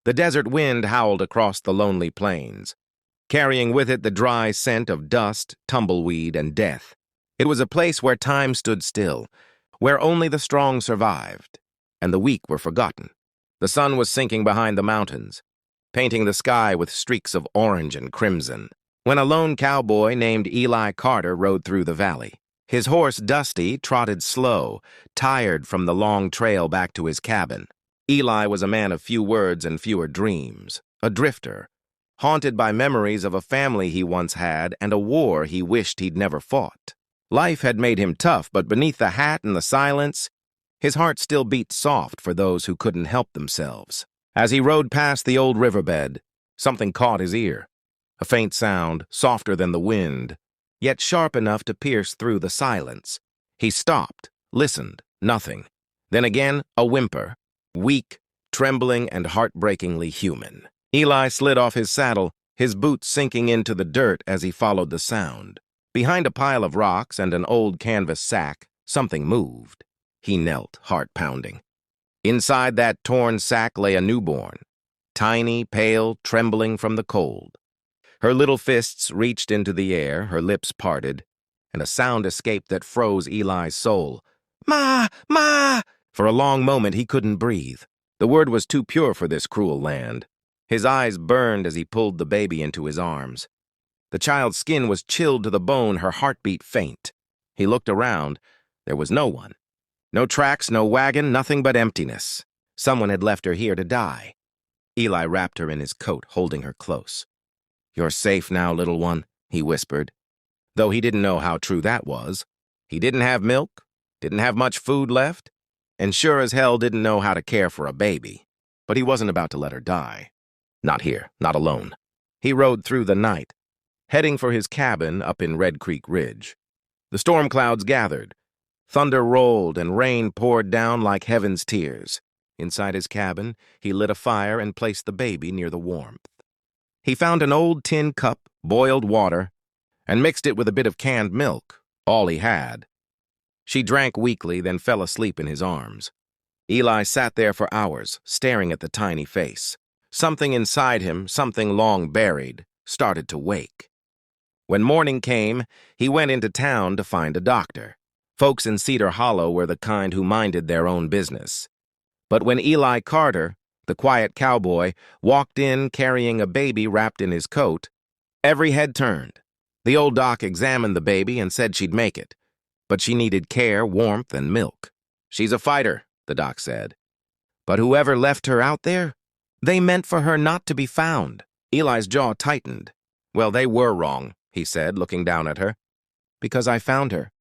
The desert wind howled across the lonely plains, carrying with it the dry scent of dust, tumbleweed, and death. It was a place where time stood still, where only the strong survived, and the weak were forgotten. The sun was sinking behind the mountains, painting the sky with streaks of orange and crimson, when a lone cowboy named Eli Carter rode through the valley. His horse, Dusty, trotted slow, tired from the long trail back to his cabin. Eli was a man of few words and fewer dreams, a drifter, haunted by memories of a family he once had and a war he wished he'd never fought. Life had made him tough, but beneath the hat and the silence, his heart still beat soft for those who couldn't help themselves. As he rode past the old riverbed, something caught his ear. A faint sound, softer than the wind, yet sharp enough to pierce through the silence. He stopped, listened, nothing. Then again, a whimper, weak, trembling, and heartbreakingly human. Eli slid off his saddle, his boots sinking into the dirt as he followed the sound. Behind a pile of rocks and an old canvas sack, something moved. He knelt, heart pounding. Inside that torn sack lay a newborn, tiny, pale, trembling from the cold. Her little fists reached into the air, her lips parted, and a sound escaped that froze Eli's soul. "Ma! Ma!" For a long moment he couldn't breathe. The word was too pure for this cruel land. His eyes burned as he pulled the baby into his arms. The child's skin was chilled to the bone, her heartbeat faint. He looked around. There was no one. No tracks, no wagon, nothing but emptiness. Someone had left her here to die. Eli wrapped her in his coat, holding her close. "You're safe now, little one," he whispered, though he didn't know how true that was. He didn't have milk, didn't have much food left, and sure as hell didn't know how to care for a baby. But he wasn't about to let her die. Not here, not alone. He rode through the night, heading for his cabin up in Red Creek Ridge. The storm clouds gathered. Thunder rolled and rain poured down like heaven's tears. Inside his cabin, he lit a fire and placed the baby near the warmth. He found an old tin cup, boiled water, and mixed it with a bit of canned milk, all he had. She drank weakly, then fell asleep in his arms. Eli sat there for hours, staring at the tiny face. Something inside him, something long buried, started to wake. When morning came, he went into town to find a doctor. Folks in Cedar Hollow were the kind who minded their own business. But when Eli Carter, the quiet cowboy, walked in carrying a baby wrapped in his coat, every head turned. The old doc examined the baby and said she'd make it, but she needed care, warmth, and milk. "She's a fighter," the doc said. But whoever left her out there, they meant for her not to be found. Eli's jaw tightened. "Well, they were wrong," he said, looking down at her. "Because I found her.